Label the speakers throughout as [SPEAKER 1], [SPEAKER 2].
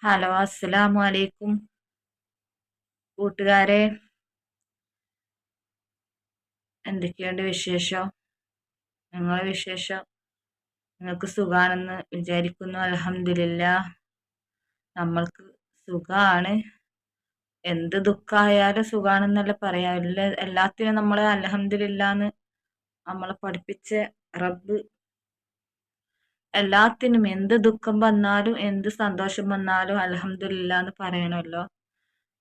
[SPEAKER 1] Hello, അസ്സലാമു അലൈക്കും കൂട്ടുകാരെ. എന്തൊക്കെയുണ്ട് വിശേഷം? നിങ്ങളെ വിശേഷം? നിങ്ങൾക്ക് സുഖാണെന്ന് വിചാരിക്കുന്നു. അൽഹംദുലില്ലാഹ്, നമ്മൾക്ക് സുഖാണ്. എന്ത് ദുഃഖായാലും സുഖാണെന്നല്ല പറയാ. എല്ലാത്തിനും നമ്മൾ അൽഹംദുലില്ലാന്ന് നമ്മളെ പഠിപ്പിച്ച റബ്ബ് എല്ലാത്തിനും, എന്ത് ദുഃഖം വന്നാലും എന്ത് സന്തോഷം വന്നാലും അൽഹംദുലില്ലാന്ന് പറയണമല്ലോ.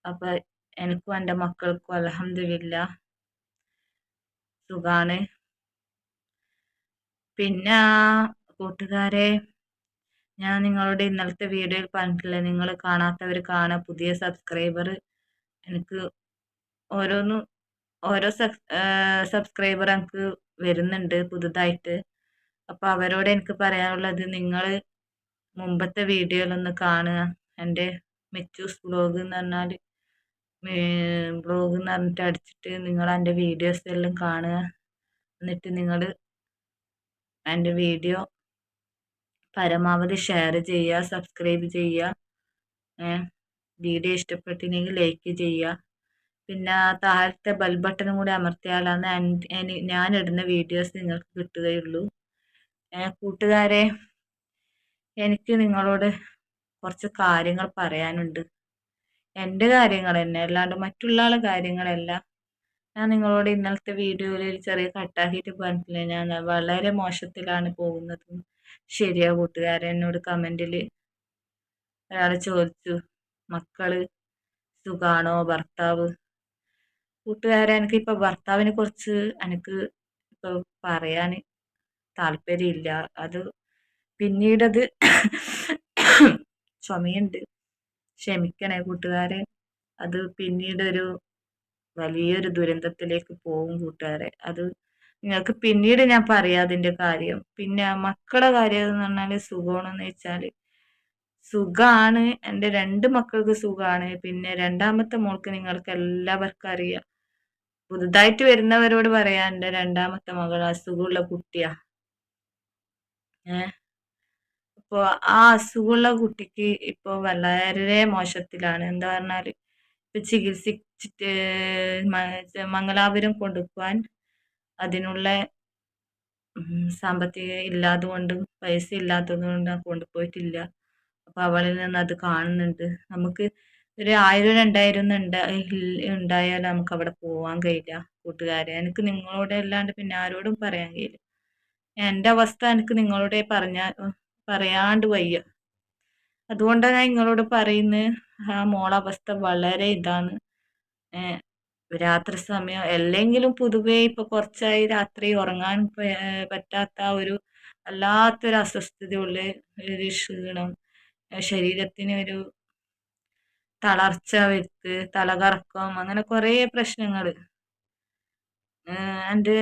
[SPEAKER 1] അപ്പൊ എനിക്കും എൻ്റെ മക്കൾക്കും അൽഹംദുലില്ലാഹ് സുഖാണ്. പിന്നെ കൂട്ടുകാരെ, ഞാൻ നിങ്ങളോട് ഇന്നലത്തെ വീഡിയോയിൽ പറഞ്ഞിട്ടില്ലേ, നിങ്ങൾ കാണാത്തവർ കാണാൻ, പുതിയ സബ്സ്ക്രൈബർ എനിക്ക് ഓരോ സബ്സ്ക്രൈബർ എനിക്ക് വരുന്നുണ്ട് പുതുതായിട്ട്. അപ്പൊ അവരോട് എനിക്ക് പറയാനുള്ളത്, നിങ്ങൾ മുമ്പത്തെ വീഡിയോയിലൊന്ന് കാണുക. എൻ്റെ മെച്ചൂസ് വ്ളോഗ് എന്ന് പറഞ്ഞാൽ വ്ളോഗ് എന്ന് പറഞ്ഞിട്ട് അടിച്ചിട്ട് നിങ്ങൾ എൻ്റെ വീഡിയോസ് എല്ലാം കാണുക. എന്നിട്ട് നിങ്ങൾ എൻ്റെ വീഡിയോ പരമാവധി ഷെയർ ചെയ്യുക, സബ്സ്ക്രൈബ് ചെയ്യുക. വീഡിയോ ഇഷ്ടപ്പെട്ടില്ലെങ്കിൽ ലൈക്ക് ചെയ്യുക. പിന്നെ താഴത്തെ ബെൽ ബട്ടണും കൂടി അമർത്തിയാലാണ് ഞാൻ ഇടുന്ന വീഡിയോസ് നിങ്ങൾക്ക് കിട്ടുകയുള്ളൂ. കൂട്ടുകാരെ, എനിക്ക് നിങ്ങളോട് കുറച്ച് കാര്യങ്ങൾ പറയാനുണ്ട്. എൻ്റെ കാര്യങ്ങൾ തന്നെ, അല്ലാണ്ട് മറ്റുള്ള ആളെ കാര്യങ്ങളല്ല. ഞാൻ നിങ്ങളോട് ഇന്നലത്തെ വീഡിയോയിൽ ഒരു ചെറിയ കട്ടാക്കിയിട്ട് പറഞ്ഞിട്ടില്ലേ, ഞാൻ വളരെ മോശത്തിലാണ് പോകുന്നത്. ശരിയാ കൂട്ടുകാരെ, എന്നോട് കമന്റിൽ ഒരാൾ ചോദിച്ചു, മക്കള് സുഖാണോ, ഭർത്താവ്. കൂട്ടുകാരെ, എനിക്കിപ്പോൾ ഭർത്താവിനെ കുറിച്ച് എനിക്ക് ഇപ്പോൾ പറയാൻ താല്പര്യമില്ല. അത് പിന്നീടത് ചുമയുണ്ട്, ക്ഷമിക്കണേ കൂട്ടുകാരെ. അത് പിന്നീടൊരു വലിയൊരു ദുരന്തത്തിലേക്ക് പോകും കൂട്ടുകാരെ. അത് നിങ്ങൾക്ക് പിന്നീട് ഞാൻ പറയാം അതിന്റെ കാര്യം. പിന്നെ മക്കളുടെ കാര്യം എന്ന് പറഞ്ഞാൽ സുഖമാണെന്ന് വെച്ചാൽ സുഖാണ്. എൻ്റെ 2 മക്കൾക്ക് സുഖാണ്. പിന്നെ രണ്ടാമത്തെ മോൾക്ക് നിങ്ങൾക്ക് എല്ലാവർക്കും അറിയാം. പുതുതായിട്ട് വരുന്നവരോട് പറയാം, എൻ്റെ രണ്ടാമത്തെ മകൾ അസുഖമുള്ള കുട്ടിയാ. ഇപ്പൊ ആ അസുഖമുള്ള കുട്ടിക്ക് ഇപ്പൊ വളരെ മോശത്തിലാണ്. എന്താ പറഞ്ഞാല്, ഇപ്പൊ ചികിത്സിച്ചിട്ട് മംഗലാപുരം കൊണ്ടുപോകാൻ അതിനുള്ള സാമ്പത്തിക ഇല്ലാതുകൊണ്ടും പൈസ ഇല്ലാത്തത് കൊണ്ടും കൊണ്ടുപോയിട്ടില്ല. അപ്പൊ അവളിൽ നിന്ന് അത് കാണുന്നുണ്ട്. നമുക്ക് ഒരു 1000 2000 ഉണ്ടായാൽ നമുക്ക് അവിടെ പോവാൻ കഴിയില്ല കൂട്ടുകാരെ. എനിക്ക് നിങ്ങളോട് അല്ലാണ്ട് പിന്നെ ആരോടും പറയാൻ കഴിയില്ല. എൻ്റെ അവസ്ഥ എനിക്ക് നിങ്ങളോട് പറയാണ്ട് വയ്യ. അതുകൊണ്ടാണ് ഞാൻ നിങ്ങളോട് പറയുന്നത്. ആ മോളവസ്ഥ വളരെ ഇതാണ്. രാത്രി സമയം അല്ലെങ്കിലും പൊതുവേ ഇപ്പൊ കുറച്ചായി രാത്രി ഉറങ്ങാൻ പറ്റാത്ത ഒരു വല്ലാത്തൊരു അസ്വസ്ഥതയുള്ള ഒരു ക്ഷീണം, ശരീരത്തിന് ഒരു തളർച്ച വരുത്ത്, തലകറക്കം, അങ്ങനെ കുറേ പ്രശ്നങ്ങൾ എൻ്റെ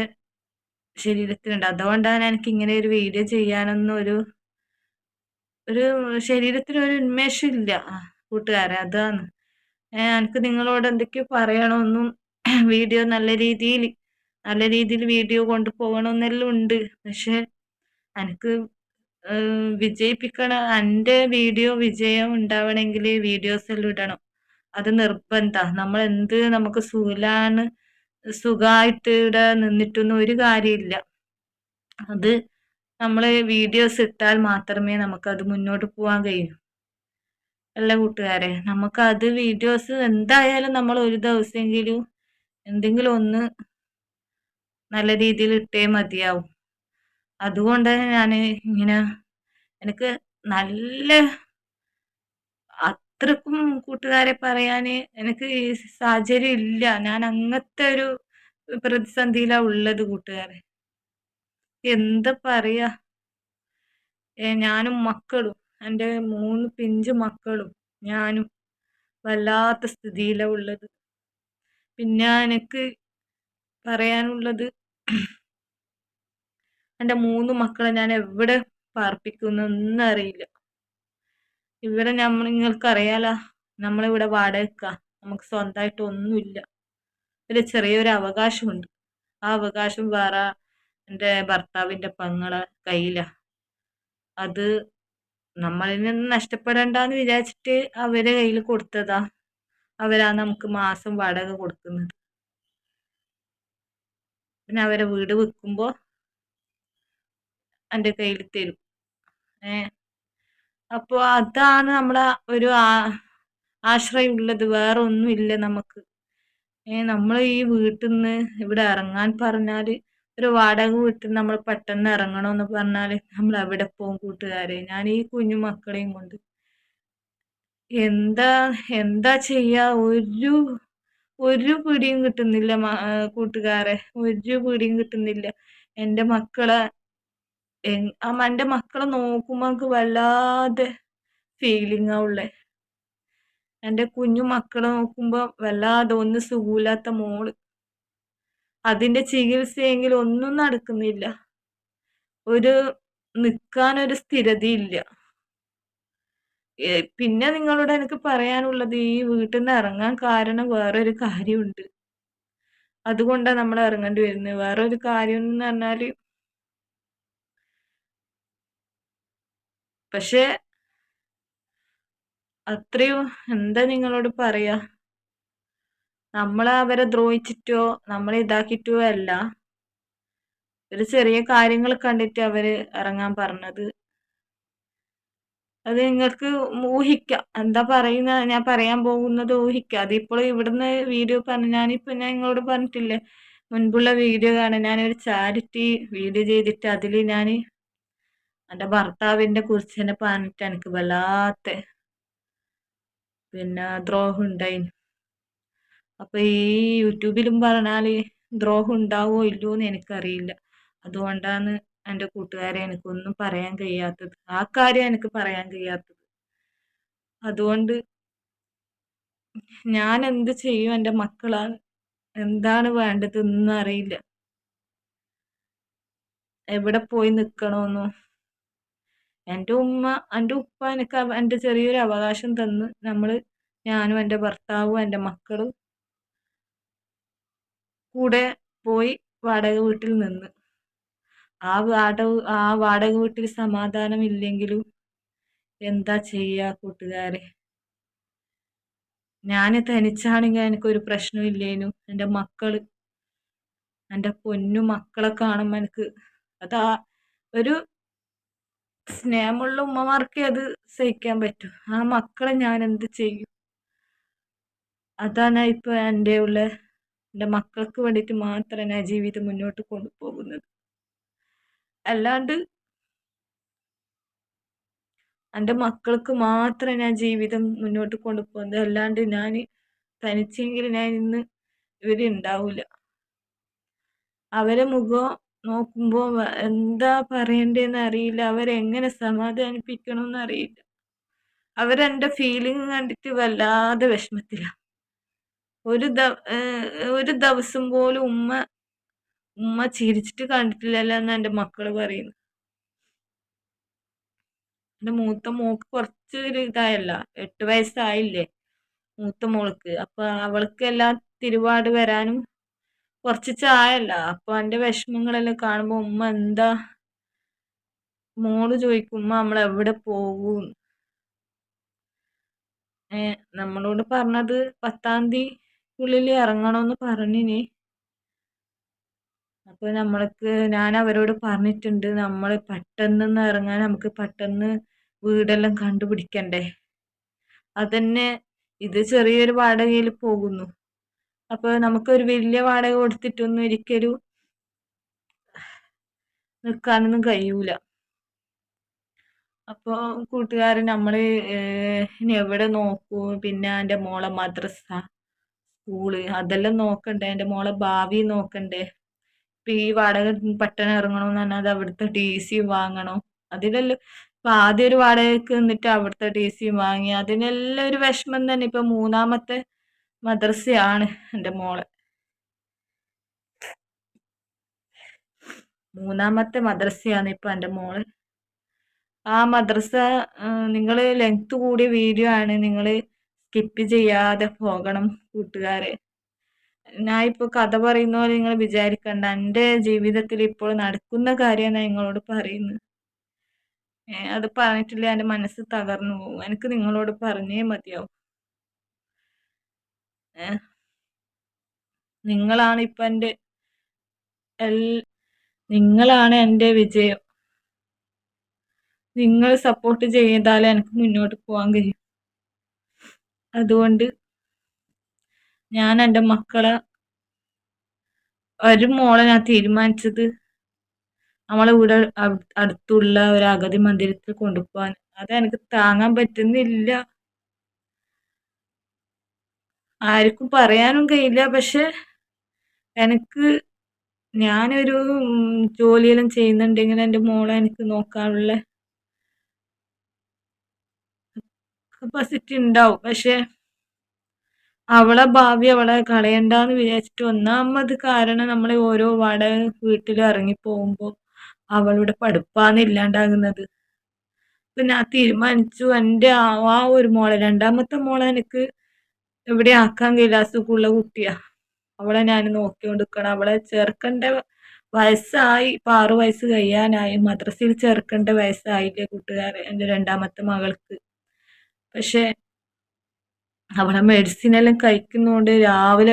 [SPEAKER 1] ശരീരത്തിനുണ്ട്. അതുകൊണ്ടാണ് എനിക്ക് ഇങ്ങനെ ഒരു വീഡിയോ ചെയ്യാനൊന്നും ഒരു ശരീരത്തിന് ഒരു ഉന്മേഷം ഇല്ല കൂട്ടുകാരെ. അതാണ് എനിക്ക് നിങ്ങളോട് എന്തൊക്കെയോ പറയണമെന്നും വീഡിയോ നല്ല രീതിയിൽ വീഡിയോ കൊണ്ടുപോകണമെന്നെല്ലാം ഉണ്ട്. പക്ഷെ എനിക്ക് വിജയിപ്പിക്കണം. എൻ്റെ വീഡിയോ വിജയം ഉണ്ടാവണമെങ്കിൽ വീഡിയോസ് എല്ലാം ഇടണം. അത് നിർബന്ധ. നമ്മൾ എന്ത് നമുക്ക് സുഖമായിട്ട് ഇവിടെ നിന്നിട്ടൊന്നും ഒരു കാര്യമില്ല. അത് നമ്മൾ വീഡിയോസ് ഇട്ടാൽ മാത്രമേ നമുക്കത് മുന്നോട്ട് പോകാൻ കഴിയൂ. അല്ല കൂട്ടുകാരെ, നമുക്കത് വീഡിയോസ് എന്തായാലും നമ്മൾ ഒരു ദിവസമെങ്കിലും എന്തെങ്കിലും ഒന്ന് നല്ല രീതിയിൽ ഇട്ടേ മതിയാവും. അതുകൊണ്ടാണ് ഞാൻ ഇങ്ങനെ, എനിക്ക് നല്ല അത്രക്കും കൂട്ടുകാരെ പറയാന് എനിക്ക് ഈ സാഹചര്യം ഇല്ല. ഞാൻ അങ്ങനത്തെ ഒരു പ്രതിസന്ധിയിലാ ഉള്ളത് കൂട്ടുകാരെ. എന്താ പറയാ, ഞാനും മക്കളും, എൻ്റെ 3 പിഞ്ചു മക്കളും ഞാനും വല്ലാത്ത സ്ഥിതിയിലാ ഉള്ളത്. പിന്നെ എനിക്ക് പറയാനുള്ളത്, എൻ്റെ 3 മക്കളെ ഞാൻ എവിടെ പാർപ്പിക്കുന്നൊന്നും അറിയില്ല. ഇവിടെ നിങ്ങൾക്കറിയാലോ, നമ്മളിവിടെ വാടകയ്ക്കാ. നമുക്ക് സ്വന്തമായിട്ട് ഒന്നുമില്ല. ഒരു ചെറിയൊരു അവകാശമുണ്ട്. ആ അവകാശം വേറെ എൻ്റെ ഭർത്താവിൻ്റെ പെങ്ങളെ കയ്യിലാ. അത് നമ്മളിൽ നിന്ന് നഷ്ടപ്പെടണ്ടാന്ന് വിചാരിച്ചിട്ട് അവരെ കയ്യിൽ കൊടുത്തതാ. അവരാ നമുക്ക് മാസം വാടക കൊടുക്കുന്നത്. പിന്നെ അവരെ വീട് വിൽക്കുമ്പോ എൻ്റെ കയ്യിൽ തരും. ഏ അപ്പൊ അതാണ് നമ്മളെ ഒരു ആശ്രയം ഉള്ളത്. വേറെ ഒന്നുമില്ല നമുക്ക്. നമ്മൾ ഈ വീട്ടിൽ നിന്ന് ഇവിടെ ഇറങ്ങാൻ പറഞ്ഞാല്, ഒരു വാടക വീട്ടിൽ നമ്മൾ പെട്ടെന്ന് ഇറങ്ങണമെന്ന് പറഞ്ഞാല് നമ്മൾ എവിടെ പോകും കൂട്ടുകാരെ? ഞാൻ ഈ കുഞ്ഞു മക്കളെയും കൊണ്ട് എന്താ എന്താ ചെയ്യാ? ഒരു പിടിയും കിട്ടുന്നില്ല കൂട്ടുകാരെ, ഒരു പിടിയും കിട്ടുന്നില്ല. എൻ്റെ മക്കളെ എൻ്റെ മക്കളെ നോക്കുമ്പോ എനിക്ക് വല്ലാതെ ഫീലിംഗാ ഉള്ളെ. എൻ്റെ കുഞ്ഞു മക്കളെ നോക്കുമ്പോ വല്ലാതെ, ഒന്ന് സുഖമില്ലാത്ത മോള്, അതിന്റെ ചികിത്സയെങ്കിലും ഒന്നും നടക്കുന്നില്ല. ഒരു നിൽക്കാനൊരു സ്ഥിരതയില്ല. പിന്നെ നിങ്ങളോട് എനിക്ക് പറയാനുള്ളത്, ഈ വീട്ടിൽ നിന്ന് ഇറങ്ങാൻ കാരണം വേറൊരു കാര്യമുണ്ട്. അതുകൊണ്ടാണ് നമ്മൾ ഇറങ്ങേണ്ടി വരുന്നത്. വേറൊരു കാര്യം എന്ന് പറഞ്ഞാല്, പക്ഷെ അത്രയും എന്താ നിങ്ങളോട് പറയാ, നമ്മളെ അവരെ ദ്രോഹിച്ചിട്ടോ നമ്മളെ ഇതാക്കിയിട്ടോ അല്ല. ഒരു ചെറിയ കാര്യങ്ങൾ കണ്ടിട്ട് അവര് ഇറങ്ങാൻ പറഞ്ഞത്. അത് നിങ്ങൾക്ക് ഊഹിക്കാം. എന്താ പറയുന്ന, ഞാൻ പറയാൻ പോകുന്നത് ഊഹിക്കാം. അതിപ്പോൾ ഇവിടുന്ന് വീഡിയോ ഞാനിപ്പോൾ ഞാൻ നിങ്ങളോട് പറഞ്ഞിട്ടില്ലേ, മുൻപുള്ള വീഡിയോ കാണാൻ ഞാനൊരു ചാരിറ്റി വീഡിയോ ചെയ്തിട്ട് അതിൽ ഞാൻ എൻ്റെ ഭർത്താവിൻ്റെ കുറിച്ച് തന്നെ പറഞ്ഞിട്ട് എനിക്ക് വല്ലാത്ത പിന്നെ ദ്രോഹം ഉണ്ടായി. അപ്പൊ ഈ യൂട്യൂബിലും പറഞ്ഞാല് ദ്രോഹം ഉണ്ടാവോ ഇല്ലയോ എന്ന് എനിക്കറിയില്ല. അതുകൊണ്ടാണ് എൻ്റെ കൂട്ടുകാരെ എനിക്കൊന്നും പറയാൻ കഴിയാത്തത്. ആ കാര്യം എനിക്ക് പറയാൻ കഴിയാത്തത്. അതുകൊണ്ട് ഞാൻ എന്ത് ചെയ്യും? എൻ്റെ മക്കളാണ്, എന്താണ് വേണ്ടത് ഒന്നും അറിയില്ല. എവിടെ പോയി നിൽക്കണമെന്നോ. എൻ്റെ ഉപ്പ എനിക്ക് എൻ്റെ ചെറിയൊരു അവകാശം തന്ന്, ഞാനും എൻ്റെ ഭർത്താവും എൻ്റെ മക്കളും കൂടെ പോയി വാടക വീട്ടിൽ നിന്ന്. ആ വാടക വീട്ടിൽ സമാധാനം ഇല്ലെങ്കിലും എന്താ ചെയ്യാ കൂട്ടുകാരെ? ഞാൻ തനിച്ചാണെങ്കിൽ എനിക്കൊരു പ്രശ്നവും ഇല്ലേനു. എൻ്റെ പൊന്നു മക്കളെ കാണുമ്പോൾ എനിക്ക് അതാ, ഒരു സ്നേഹമുള്ള ഉമ്മമാർക്കേ അത് സഹിക്കാൻ പറ്റൂ. ആ മക്കളെ ഞാൻ എന്ത് ചെയ്യും? അതാണ് ഇപ്പൊ എൻ്റെ മക്കൾക്ക് വേണ്ടിയിട്ട് മാത്രം ഞാൻ ജീവിതം മുന്നോട്ട് കൊണ്ടുപോകുന്നത്. അല്ലാണ്ട് എൻ്റെ മക്കൾക്ക് മാത്രം ഞാൻ ജീവിതം മുന്നോട്ട് കൊണ്ടുപോകുന്നത്. അല്ലാണ്ട് ഞാൻ തനിച്ചെങ്കിൽ ഞാൻ ഇന്ന് ഉണ്ടാവില്ല. അവരെ മുഖം നോക്കുമ്പോ എന്താ പറയണ്ടേന്ന് അറിയില്ല. അവരെങ്ങനെ സമാധാനിപ്പിക്കണമെന്ന് അറിയില്ല. അവരെന്റെ ഫീലിംഗ് കണ്ടിട്ട് വല്ലാതെ വിഷമത്തിലാണ്. ഒരു ദിവസം പോലും ഉമ്മ ചിരിച്ചിട്ട് കണ്ടിട്ടില്ലല്ലോ എന്ന് എൻ്റെ മക്കള് പറയുന്നു. എൻ്റെ മൂത്ത മോൾക്ക് കുറച്ചൊരു ഇതായല്ല, 8 വയസ്സായില്ലേ മൂത്ത മോൾക്ക്. അപ്പൊ അവൾക്ക് എല്ലാം തിരുവാട് വരാനും കുറച്ച് ചായല്ല. അപ്പൊ എൻ്റെ വിഷമങ്ങളെല്ലാം കാണുമ്പോ മോള് ചോദിക്കും, ഉമ്മ നമ്മളെവിടെ പോകും? നമ്മളോട് പറഞ്ഞത് 10-ാം തീയതിക്കുള്ളിൽ ഇറങ്ങണമെന്ന് പറഞ്ഞിനി. അപ്പൊ ഞാൻ അവരോട് പറഞ്ഞിട്ടുണ്ട്, നമ്മൾ പെട്ടെന്ന് ഇറങ്ങാൻ നമുക്ക് പെട്ടെന്ന് വീടെല്ലാം കണ്ടുപിടിക്കണ്ടേ. അതന്നെ ഇത് ചെറിയൊരു വാടകയിൽ പോകുന്നു. അപ്പൊ നമുക്കൊരു വലിയ വാടക കൊടുത്തിട്ടൊന്നും ഒരിക്കലും നിൽക്കാനൊന്നും കഴിയൂല. അപ്പൊ കൂട്ടുകാരൻ നമ്മള് ഇനി എവിടെ നോക്കൂ? പിന്നെ എൻ്റെ മോളെ മദ്രസ, സ്കൂള് അതെല്ലാം നോക്കണ്ടേ? എൻ്റെ മോളെ ഭാവി നോക്കണ്ടേ? ഇപ്പൊ ഈ വാടക പട്ടണം ഇറങ്ങണമെന്ന് പറഞ്ഞാൽ അത് അവിടുത്തെ DC വാങ്ങണം. അതിലെല്ലാം ഇപ്പൊ ആദ്യം ഒരു വാടകയ്ക്ക് നിന്നിട്ട് അവിടുത്തെ DC വാങ്ങി, അതിനെല്ലാം ഒരു വിഷമം തന്നെ. ഇപ്പൊ മൂന്നാമത്തെ മദ്രസയാണ് എൻ്റെ മോളെ. മൂന്നാമത്തെ മദ്രസയാണ് ഇപ്പൊ എൻ്റെ മോള്. ആ മദ്രസ നിങ്ങൾ ലെങ്ത് കൂടിയ വീഡിയോ ആണ്, നിങ്ങൾ സ്കിപ്പ് ചെയ്യാതെ പോകണം കൂട്ടുകാരെ. ഞാൻ ഇപ്പൊ കഥ പറയുന്ന പോലെ നിങ്ങൾ വിചാരിക്കണ്ട. എൻ്റെ ജീവിതത്തിൽ ഇപ്പോൾ നടക്കുന്ന കാര്യമാണ് നിങ്ങളോട് പറയുന്നത്. അത് പറഞ്ഞിട്ടില്ലേ എൻ്റെ മനസ്സ് തകർന്നു പോകും. എനിക്ക് നിങ്ങളോട് പറഞ്ഞേ മതിയാവും. ഏ നിങ്ങളാണ് ഇപ്പൊ എൻ്റെ എൽ നിങ്ങളാണ് എൻ്റെ വിജയം. നിങ്ങൾ സപ്പോർട്ട് ചെയ്താലേ എനിക്ക് മുന്നോട്ട് പോകാൻ കഴിയും. അതുകൊണ്ട് ഞാൻ എൻ്റെ മക്കളെ ഒരു മോളെ ഞാൻ തീരുമാനിച്ചത് നമ്മളെ വീട് അടുത്തുള്ള ഒരു അഗതി മന്ദിരത്തിൽ കൊണ്ടുപോകാൻ. അതെനിക്ക് താങ്ങാൻ പറ്റുന്നില്ല. ആർക്കും പറയാനും കഴിയില്ല. പക്ഷെ എനിക്ക് ഞാനൊരു ജോലിയെല്ലാം ചെയ്യുന്നുണ്ടെങ്കിൽ എൻ്റെ മോളെ എനിക്ക് നോക്കാനുള്ള കപ്പാസിറ്റി ഉണ്ടാവും. പക്ഷെ അവളെ ഭാവി അവളെ കളയണ്ടെന്ന് വിചാരിച്ചിട്ട് ഒന്നാമത് കാരണം നമ്മളെ ഓരോ വാടക വീട്ടിലും ഇറങ്ങിപ്പോകുമ്പോൾ അവളുടെ പഠിപ്പാണ് ഇല്ലാണ്ടാകുന്നത്. അപ്പം ഞാൻ തീരുമാനിച്ചു എൻ്റെ ആ ഒരു മോളെ, രണ്ടാമത്തെ മോളെ എനിക്ക് എവിടെ ആക്കാൻ കഴിയില്ല. അസുഖമുള്ള കുട്ടിയാ. അവളെ ഞാൻ നോക്കിക്കൊണ്ടിരിക്കണം. അവളെ ചേർക്കേണ്ട വയസ്സായി. ഇപ്പം 6 വയസ്സ് കഴിയാനായി. മദ്രസയിൽ ചേർക്കേണ്ട വയസ്സായില്ലേ കൂട്ടുകാരെ എൻ്റെ രണ്ടാമത്തെ മകൾക്ക്. പക്ഷെ അവളെ മെഡിസിനെല്ലാം കഴിക്കുന്നതുകൊണ്ട് രാവിലെ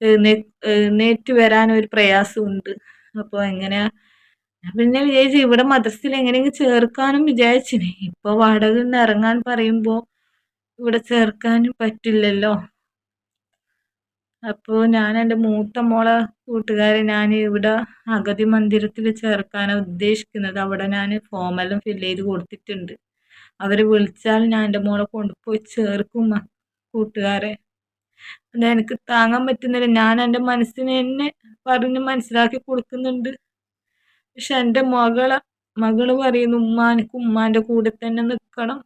[SPEAKER 1] എഴുന്നേറ്റ് വരാൻ ഒരു പ്രയാസമുണ്ട്. അപ്പോൾ എങ്ങനെയാ പിന്നെ വിചാരിച്ചു ഇവിടെ മദ്രസയിൽ എങ്ങനെയെങ്കിലും ചേർക്കാനും വിചാരിച്ചിന്. ഇപ്പൊ വാടക നിന്ന് ഇറങ്ങാൻ പറയുമ്പോൾ ഇവിടെ ചേർക്കാനും പറ്റില്ലല്ലോ. അപ്പോൾ ഞാൻ എൻ്റെ മൂത്ത മോളെ കൂട്ടുകാരെ ഞാൻ ഇവിടെ അഗതി മന്ദിരത്തിൽ ചേർക്കാനാണ് ഉദ്ദേശിക്കുന്നത്. അവിടെ ഞാൻ ഫോമെല്ലാം ഫില്ല് ചെയ്ത് കൊടുത്തിട്ടുണ്ട്. അവർ വിളിച്ചാൽ ഞാൻ എൻ്റെ മോളെ കൊണ്ടുപോയി ചേർക്കും കൂട്ടുകാരെ. അത് എനിക്ക് താങ്ങാൻ പറ്റുന്നില്ല. ഞാൻ എൻ്റെ മനസ്സിനെ തന്നെ പറഞ്ഞ് മനസ്സിലാക്കി കൊടുക്കുന്നുണ്ട്. പക്ഷെ എൻ്റെ മകള് പറയുന്നു, ഉമ്മ എനിക്ക് ഉമ്മാൻ്റെ കൂടെ തന്നെ നിൽക്കണം,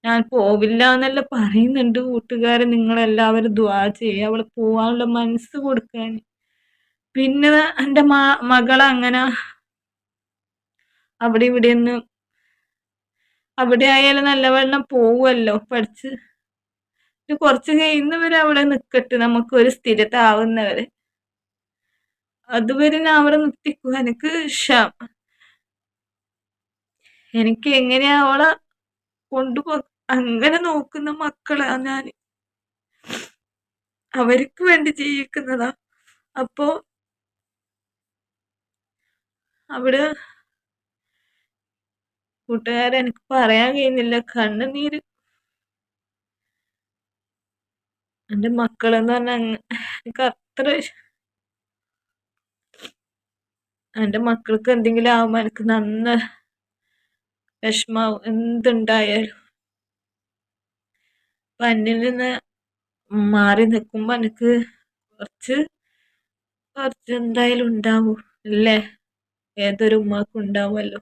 [SPEAKER 1] ഞാൻ പോവില്ല എന്നെല്ലാം പറയുന്നുണ്ട്. കൂട്ടുകാരെ നിങ്ങളെല്ലാവരും ദുആ ചെയ്യുക അവൾ പോവാനുള്ള മനസ്സ് കൊടുക്കാൻ. പിന്നെ എൻ്റെ മകളങ്ങനെ അവിടെ ഇവിടെയൊന്നും, അവിടെ ആയാലും നല്ലവണ്ണം പോവുമല്ലോ പഠിച്ച്. കുറച്ച് കഴിയുന്നവരെ അവിടെ നിൽക്കട്ടെ, നമുക്കൊരു സ്ഥിരത ആവുന്നവരെ. അതുവരെ ഞാൻ അവിടെ നിർത്തിക്കുക. എനിക്ക് എങ്ങനെയാ അവളെ കൊണ്ടുപോ അങ്ങനെ നോക്കുന്ന മക്കളാ ഞാൻ. അവർക്ക് വേണ്ടി ജീവിക്കുന്നതാ. അപ്പോ അവിടെ കൂട്ടുകാരെ എനിക്ക് പറയാൻ കഴിയുന്നില്ല. കണ്ണുനീര്. എൻ്റെ മക്കളെന്ന് പറഞ്ഞാൽ എനിക്ക് അത്ര എൻ്റെ മക്കൾക്ക് എന്തെങ്കിലും ആവുമ്പോൾ എനിക്ക് നന്ന വിഷമാവും. എന്തുണ്ടായാലും അപ്പം എന്നിൽ നിന്ന് മാറി നിൽക്കുമ്പോൾ എനിക്ക് കുറച്ച് എന്തായാലും ഉണ്ടാവും അല്ലേ? ഏതൊരു ഉമ്മാക്കും ഉണ്ടാവുമല്ലോ.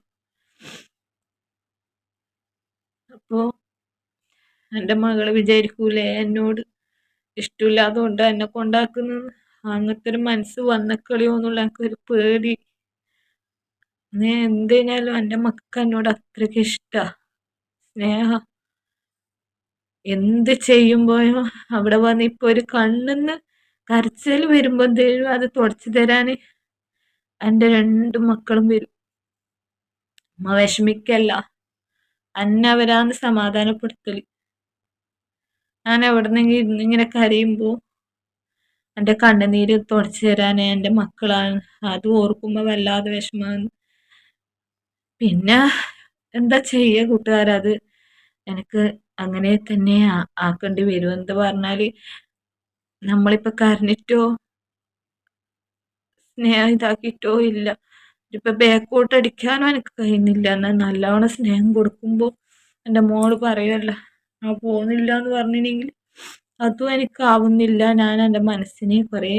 [SPEAKER 1] അപ്പോ എൻ്റെ മകള് വിചാരിക്കൂലേ എന്നോട് ഇഷ്ടമില്ലാതുകൊണ്ട് എന്നെ കൊണ്ടാക്കുന്നത്. അങ്ങനത്തെ ഒരു മനസ്സ് വന്നക്കളിയോ എന്നുള്ള എനിക്കൊരു പേടി. എന്ത് കഴിഞ്ഞാലും എൻ്റെ മക്കൾക്ക് എന്നോട് അത്രയ്ക്ക് ഇഷ്ടാ, സ്നേഹ. എന്ത് ചെയ്യുമ്പോഴും അവിടെ വന്ന് ഇപ്പൊ ഒരു കണ്ണിന്ന് കരച്ചിൽ വരുമ്പോ എന്തേലും അത് തുടച്ചു തരാന് എൻ്റെ 2 മക്കളും വരും. അമ്മ വിഷമിക്കല്ല, അന്നവരാന്ന് സമാധാനപ്പെടുത്തല്. ഞാൻ എവിടുന്നെങ്കിലും ഇങ്ങനെ കരയുമ്പോ എൻ്റെ കണ്ണുനീര് തുടച്ചു തരാന് എൻ്റെ മക്കളാണ്. അത് ഓർക്കുമ്പോ വല്ലാതെ വിഷമാണ്. പിന്നെ എന്താ ചെയ്യുക കൂട്ടുകാരെ, അത് എനിക്ക് അങ്ങനെ തന്നെ ആക്കേണ്ടി വരും. എന്താ പറഞ്ഞാല് നമ്മളിപ്പോ കരഞ്ഞിട്ടോ സ്നേഹം ഇതാക്കിയിട്ടോ ഇല്ല. ഇപ്പൊ ബാക്കോട്ട് അടിക്കാനും എനിക്ക് കഴിയുന്നില്ല. എന്നാൽ നല്ലവണ്ണം സ്നേഹം കൊടുക്കുമ്പോ എൻ്റെ മോള് പറയുമല്ലോ, ആ പോകുന്നില്ല എന്ന് പറഞ്ഞിട്ടുണ്ടെങ്കിൽ അതും എനിക്കാവുന്നില്ല. ഞാൻ എൻ്റെ മനസ്സിനെ കുറേ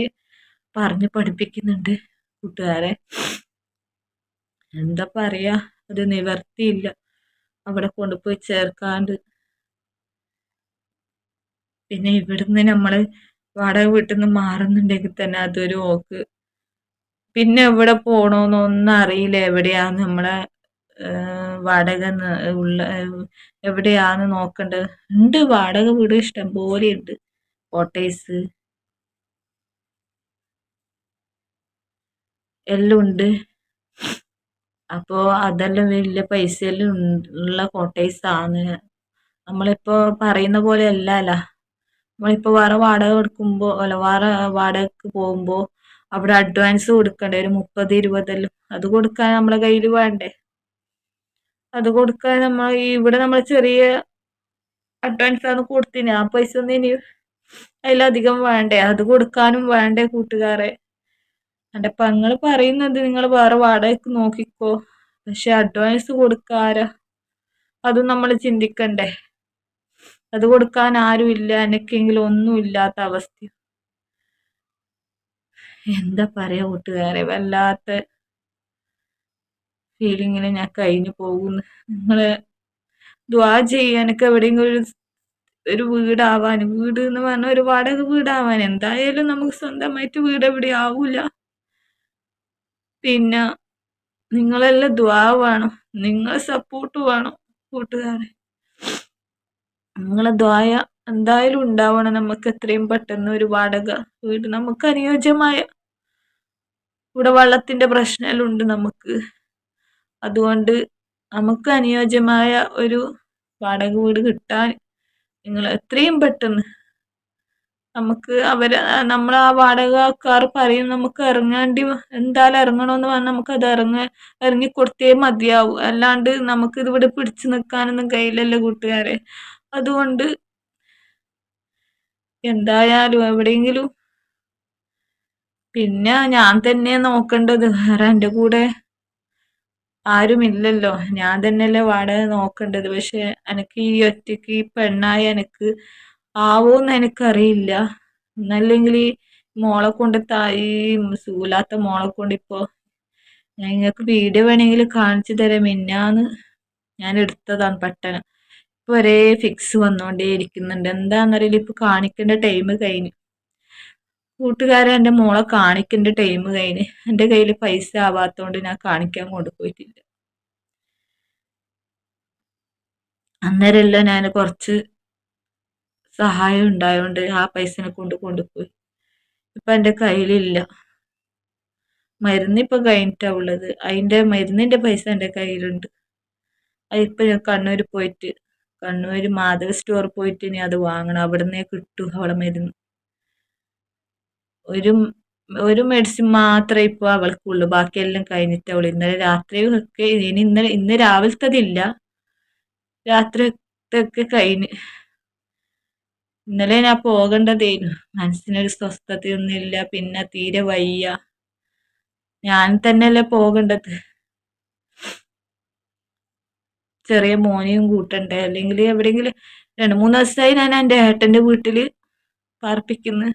[SPEAKER 1] പറഞ്ഞ് പഠിപ്പിക്കുന്നുണ്ട് കൂട്ടുകാരെ. എന്താ പറയാ, അത് നിവർത്തിയില്ല അവിടെ കൊണ്ടുപോയി ചേർക്കാണ്ട്. പിന്നെ ഇവിടുന്ന് നമ്മള് വാടക വീട്ടിൽ നിന്ന് മാറുന്നുണ്ടെങ്കിൽ തന്നെ അതൊരു ഓക്ക്. പിന്നെ എവിടെ പോണോന്നൊന്നും അറിയില്ല. എവിടെയാന്ന് നമ്മളെ വാടക എവിടെയാന്ന് നോക്കണ്ടത്. ഉണ്ട്, വാടക വീട് ഇഷ്ടം പോലെ ഉണ്ട്, കോട്ടേഴ്സ് എല്ലാം ഉണ്ട്. അപ്പോൾ അതെല്ലാം വലിയ പൈസയെല്ലാം ഉള്ള കോട്ടേഴ്സാണ്. നമ്മളിപ്പോൾ പറയുന്ന പോലെ അല്ലല്ലോ. നമ്മളിപ്പോൾ വേറെ വാടക കൊടുക്കുമ്പോൾ അല്ല വേറെ വാടകയ്ക്ക് പോകുമ്പോൾ അവിടെ അഡ്വാൻസ് കൊടുക്കണ്ടേ, ഒരു 30-20 അത് കൊടുക്കാൻ നമ്മളെ കയ്യിൽ വേണ്ടേ. അത് കൊടുക്കാൻ ഇവിടെ നമ്മൾ ചെറിയ അഡ്വാൻസ് ആണ് കൊടുത്തിന്, ആ പൈസ ഒന്നും ഇനി അതിലധികം വേണ്ടേ, അത് കൊടുക്കാനും വേണ്ടേ കൂട്ടുകാരെ. എൻ്റെ പെങ്ങള് പറയുന്നത് നിങ്ങൾ വേറെ വാടകയ്ക്ക് നോക്കിക്കോ, പക്ഷെ അഡ്വാൻസ് കൊടുക്കാരാ, അതും നമ്മൾ ചിന്തിക്കണ്ടേ. അത് കൊടുക്കാൻ ആരും ഇല്ല, എനിക്കെങ്കിലും ഒന്നും ഇല്ലാത്ത അവസ്ഥ. എന്താ പറയാ കൂട്ടുകാരെ, വല്ലാത്ത ഫീലിങ്ങിന് ഞാൻ കഴിഞ്ഞു പോകുന്നു. നിങ്ങള് ദ്വാ ചെയ്യുക, എനിക്ക് എവിടെയെങ്കിലും ഒരു വീടാവാൻ, വീട് എന്ന് പറഞ്ഞാൽ ഒരു വാടക വീടാവാൻ. എന്തായാലും നമുക്ക് സ്വന്തമായിട്ട് വീട് എവിടെ ആവൂല. പിന്നെ നിങ്ങളെല്ലാം ദ്വാ വേണം, നിങ്ങളെ സപ്പോർട്ട് വേണം കൂട്ടുകാരെ. നിങ്ങളെ ദ്വായ എന്തായാലും ഉണ്ടാവണം. നമുക്ക് എത്രയും പെട്ടെന്ന് ഒരു വാടക വീട്, നമുക്ക് അനുയോജ്യമായ, ഇവിടെ വെള്ളത്തിന്റെ പ്രശ്നമെല്ലാം ഉണ്ട് നമുക്ക്. അതുകൊണ്ട് നമുക്ക് അനുയോജ്യമായ ഒരു വാടക വീട് കിട്ടാൻ നിങ്ങൾ എത്രയും പെട്ടെന്ന് നമുക്ക് നമ്മൾ ആ വാടകക്കാർ പറയും നമുക്ക് ഇറങ്ങേണ്ടി, എന്തായാലും ഇറങ്ങണമെന്ന് പറഞ്ഞാൽ നമുക്ക് അത് ഇറങ്ങി കൊടുത്തേ മതിയാവും. അല്ലാണ്ട് നമുക്ക് ഇതിവിടെ പിടിച്ചു നിൽക്കാനൊന്നും കഴിയില്ലല്ലോ കൂട്ടുകാരെ. അതുകൊണ്ട് എന്തായാലും എവിടെയെങ്കിലും, പിന്നെ ഞാൻ തന്നെ നോക്കേണ്ടത്, വേറെ എൻ്റെ കൂടെ ആരുമില്ലല്ലോ, ഞാൻ തന്നെയല്ലേ വാടക നോക്കേണ്ടത്. പക്ഷെ എനിക്ക് ഈ ഒറ്റയ്ക്ക് ഈ പെണ്ണായ എനിക്ക് ആവോന്ന് എനിക്കറിയില്ല. എന്നല്ലെങ്കിൽ ഈ മോളെ കൊണ്ട് ഈ സൂലാത്ത മോളെ കൊണ്ട് ഇപ്പോൾ നിങ്ങൾക്ക് വീഡിയോ വേണമെങ്കിൽ കാണിച്ചു തരാം. മിന്നാന്ന് ഞാൻ എടുത്തതാണ് പെട്ടെന്ന്. ഇപ്പൊ ഒരേ ഫിക്സ് വന്നോണ്ടേ ഇരിക്കുന്നുണ്ട്. എന്താന്നറിയില്ല, ഇപ്പൊ കാണിക്കേണ്ട ടൈം കഴിഞ്ഞു കൂട്ടുകാരെ. എൻ്റെ മോളെ കാണിക്കേണ്ട ടൈം കഴിഞ്ഞ്, എൻ്റെ കയ്യിൽ പൈസ ആവാത്തോണ്ട് ഞാൻ കാണിക്കാൻ കൊണ്ടുപോയിട്ടില്ല. അന്നേരമെല്ലാം ഞാൻ കുറച്ച് സഹായം ഉണ്ടായോണ്ട് ആ പൈസനെ കൊണ്ടുപോയി. ഇപ്പൊ എൻ്റെ കയ്യിലില്ല. മരുന്നിപ്പൊ കഴിഞ്ഞിട്ടാ ഉള്ളത്, അതിന്റെ മരുന്നിന്റെ പൈസ എൻ്റെ കയ്യിലുണ്ട്. അതിപ്പോ ഞാൻ കണ്ണൂർ മാധവ സ്റ്റോർ പോയിട്ട് ഇനി അത് വാങ്ങണം. അവിടുന്നേ കിട്ടൂ അവളെ മരുന്ന്. ഒരു മെഡിസിൻ മാത്രമേ ഇപ്പൊ അവൾക്കുള്ളൂ, ബാക്കിയെല്ലാം കഴിഞ്ഞിട്ട് അവള് ഇന്നലെ രാത്രിയൊക്കെ, ഇന്ന് രാവിലത്തതില്ല, രാത്രിയൊക്കെ കഴിഞ്ഞ്. ഇന്നലെ ഞാൻ പോകേണ്ടതേനു, മനസ്സിനൊരു സ്വസ്ഥതയൊന്നുമില്ല, പിന്നെ തീരെ വയ്യ, ഞാൻ തന്നെയല്ലേ പോകേണ്ടത്. ചെറിയ മോനെയും കൂട്ടണ്ടേ, അല്ലെങ്കിൽ എവിടെയെങ്കിലും 2-3 ദിവസമായി ഞാൻ എൻ്റെ ഏട്ടൻ്റെ വീട്ടില് പാർപ്പിക്കുന്നു.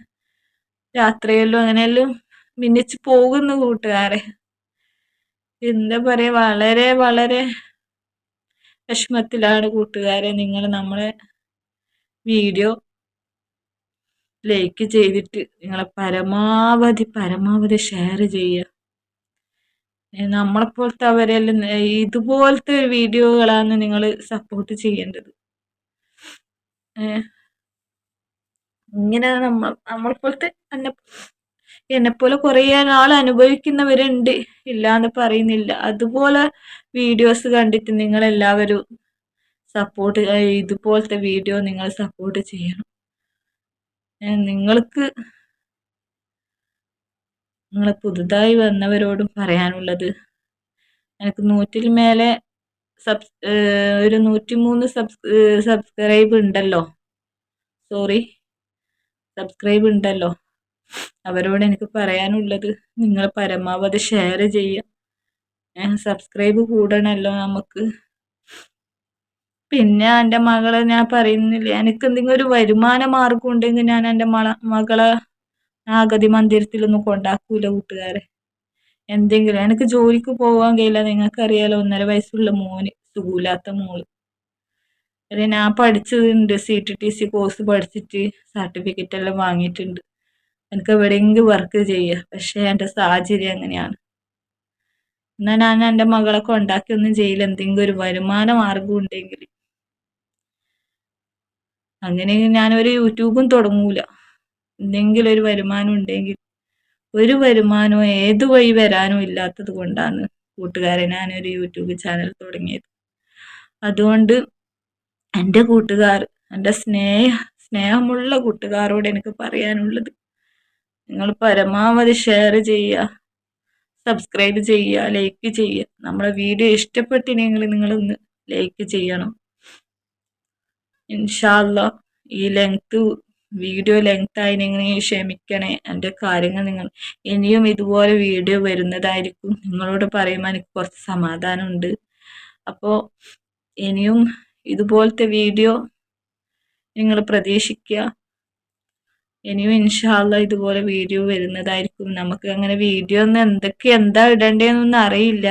[SPEAKER 1] രാത്രിയെല്ലാം അങ്ങനെയെല്ലാം മിന്നിച്ച് പോകുന്നു കൂട്ടുകാരെ. എന്താ പറയാ, വളരെ വളരെ വിഷമത്തിലാണ് കൂട്ടുകാരെ. നിങ്ങൾ നമ്മളെ വീഡിയോ ലൈക്ക് ചെയ്തിട്ട് നിങ്ങളെ പരമാവധി ഷെയർ ചെയ്യുക. നമ്മളെപ്പോലത്തെ അവരെല്ലാം ഇതുപോലത്തെ വീഡിയോകളാണ് നിങ്ങൾ സപ്പോർട്ട് ചെയ്യേണ്ടത്. ഇങ്ങനെ നമ്മളെപ്പോലത്തെ എന്നെപ്പോലെ കുറേ നാൾ അനുഭവിക്കുന്നവരുണ്ട്, ഇല്ലാന്ന് പറയുന്നില്ല. അതുപോലെ വീഡിയോസ് കണ്ടിട്ട് നിങ്ങളെല്ലാവരും സപ്പോർട്ട്, ഇതുപോലത്തെ വീഡിയോ നിങ്ങൾ സപ്പോർട്ട് ചെയ്യണം. നിങ്ങളെ പുതുതായി വന്നവരോടും പറയാനുള്ളത്, എനിക്ക് 100-ൽ മേലെ ഒരു 103 സബ്സ്ക്രൈബ് ഉണ്ടല്ലോ, അവരോട് എനിക്ക് പറയാനുള്ളത്, നിങ്ങൾ പരമാവധി ഷെയർ ചെയ്യുക, സബ്സ്ക്രൈബ് കൂടണമല്ലോ നമുക്ക്. പിന്നെ എൻ്റെ മകളെ ഞാൻ പറയുന്നില്ല, എനിക്ക് എന്തെങ്കിലും ഒരു വരുമാന മാർഗം ഉണ്ടെങ്കിൽ ഞാൻ എൻ്റെ മകളെ അഗതി മന്ദിരത്തിലൊന്നും കൊണ്ടാക്കൂല കൂട്ടുകാരെ. എന്തെങ്കിലും, എനിക്ക് ജോലിക്ക് പോകാൻ കഴിയില്ല, നിങ്ങൾക്കറിയാലോ, 1.5 വയസ്സുള്ള മോന്, സുഖമില്ലാത്ത മോള്. അതെ, ഞാൻ പഠിച്ചതുണ്ട്, CTTC കോഴ്സ് പഠിച്ചിട്ട് സർട്ടിഫിക്കറ്റ് എല്ലാം വാങ്ങിയിട്ടുണ്ട്. എനിക്ക് എവിടെയെങ്കിലും വർക്ക് ചെയ്യുക, പക്ഷെ എൻ്റെ സാഹചര്യം അങ്ങനെയാണ്. എന്നാൽ ഞാൻ എൻ്റെ മകളെ കൊണ്ടാക്കി ഒന്നും ചെയ്യില്ല, എന്തെങ്കിലും ഒരു വരുമാന മാർഗം ഉണ്ടെങ്കിൽ. അങ്ങനെ ഞാനൊരു യൂട്യൂബും തുടങ്ങൂല, എന്തെങ്കിലും ഒരു വരുമാനം ഉണ്ടെങ്കിൽ. ഒരു വരുമാനവും ഏത് വഴി വരാനും ഇല്ലാത്തത് കൊണ്ടാണ് കൂട്ടുകാരെ ഞാനൊരു യൂട്യൂബ് ചാനൽ തുടങ്ങിയത്. അതുകൊണ്ട് എൻ്റെ കൂട്ടുകാർ, എൻ്റെ സ്നേഹമുള്ള കൂട്ടുകാരോട് എനിക്ക് പറയാനുള്ളത്, നിങ്ങൾ പരമാവധി ഷെയർ ചെയ്യുക, സബ്സ്ക്രൈബ് ചെയ്യുക, ലൈക്ക് ചെയ്യുക. നമ്മളെ വീഡിയോ ഇഷ്ടപ്പെട്ടിനെങ്കിൽ നിങ്ങളൊന്ന് ലൈക്ക് ചെയ്യണം. ഇൻഷാ അല്ലാഹ് ഈ വീഡിയോ ലെങ്ത് ആയിനെങ്കിൽ ക്ഷമിക്കണേ. എൻ്റെ കാര്യങ്ങൾ നിങ്ങൾ ഇനിയും ഇതുപോലെ വീഡിയോ വരുന്നതായിരിക്കും. നിങ്ങളോട് പറയുമ്പോൾ എനിക്ക് കുറച്ച് സമാധാനമുണ്ട്. അപ്പോൾ ഇനിയും ഇതുപോലത്തെ വീഡിയോ നിങ്ങൾ പ്രതീക്ഷിക്കുക. ഇനിയും ഇൻഷാ അല്ലാഹ് ഇതുപോലെ വീഡിയോ വരുന്നതായിരിക്കും. നമുക്ക് അങ്ങനെ വീഡിയോ ഒന്ന് എന്താ ഇടണ്ടേന്നൊന്നും അറിയില്ല.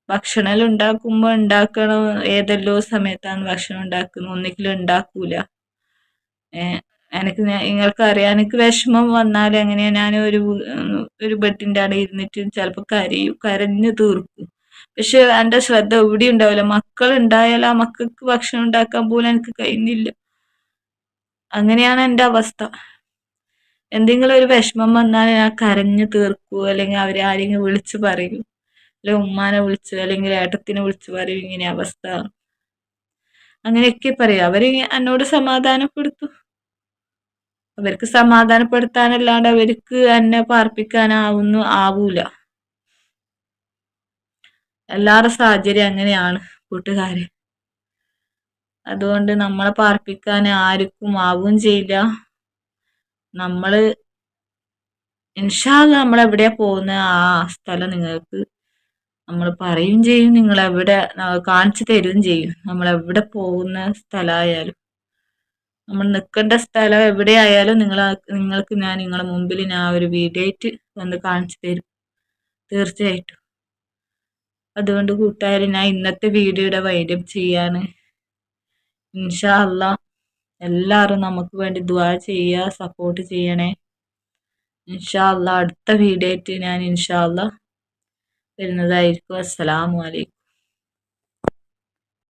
[SPEAKER 1] ഭക്ഷണം ഉണ്ടാക്കുമ്പോൾ ഉണ്ടാക്കണം, ഏതെല്ലോ സമയത്താണ് ഭക്ഷണം ഉണ്ടാക്കുന്നത്, ഒന്നിക്കലും ഉണ്ടാക്കൂല. നിങ്ങൾക്ക് അറിയാം, എനിക്ക് വിഷമം വന്നാൽ എങ്ങനെയാ, ഞാൻ ഒരു ബെഡിൻ്റെ അവിടെ ഇരുന്നിട്ട് ചിലപ്പോൾ കരഞ്ഞു തീർക്കും. പക്ഷെ എൻ്റെ ശ്രദ്ധ എവിടെ ഉണ്ടാവില്ല. മക്കൾ ഉണ്ടായാൽ ആ മക്കൾക്ക് ഭക്ഷണം ഉണ്ടാക്കാൻ പോലും എനിക്ക് കഴിയുന്നില്ല. അങ്ങനെയാണ് എൻ്റെ അവസ്ഥ. എന്തെങ്കിലും ഒരു വിഷമം വന്നാൽ ഞാൻ കരഞ്ഞു തീർക്കൂ, അല്ലെങ്കിൽ അവരെ ആരെങ്കിലും വിളിച്ചു പറയൂ, അല്ലെങ്കിൽ ഉമ്മാനെ വിളിച്ചു, അല്ലെങ്കിൽ ഏട്ടത്തിനെ വിളിച്ചു പറയൂ, ഇങ്ങനെ അവസ്ഥ. അങ്ങനെയൊക്കെ പറയും. അവര് എന്നോട് സമാധാനപ്പെടുത്തും. അവർക്ക് സമാധാനപ്പെടുത്താനല്ലാണ്ട് അവർക്ക് എന്നെ ആവൂല. എല്ലാവരുടെ സാഹചര്യം അങ്ങനെയാണ് കൂട്ടുകാരെ. അതുകൊണ്ട് നമ്മളെ പാർപ്പിക്കാൻ ആർക്കും ആവുകയും ചെയ്യില്ല. നമ്മള് ഇൻഷാ അല്ലാഹ് നമ്മളെവിടെയാ പോകുന്ന ആ സ്ഥലം നിങ്ങൾക്ക് നമ്മൾ പറയും ചെയ്യും, നിങ്ങളെവിടെ കാണിച്ചു തരുകയും ചെയ്യും. നമ്മളെവിടെ പോകുന്ന സ്ഥലമായാലും, നമ്മൾ നിൽക്കേണ്ട സ്ഥലം എവിടെയായാലും നിങ്ങൾക്ക് ഞാൻ നിങ്ങളുടെ മുമ്പിൽ ഞാൻ ഒരു വീഡിയോ ആയിട്ട് വന്ന് കാണിച്ചു തരും, തീർച്ചയായിട്ടും. അതുകൊണ്ട് കൂട്ടുകാരെ, ഞാൻ ഇന്നത്തെ വീഡിയോയുടെ വൈൻഡപ്പ് ചെയ്യാണ്. ഇൻഷാ അല്ലാഹ് എല്ലാവരും നമുക്ക് വേണ്ടി ദുആ ചെയ്യുക, സപ്പോർട്ട് ചെയ്യണേ. ഇൻഷാ അല്ലാഹ് അടുത്ത വീഡിയോ ആയിട്ട് ഞാൻ ഇൻഷാ അല്ലാഹ് വരുന്നതായിരിക്കും. അസ്സലാമു അലൈക്കും.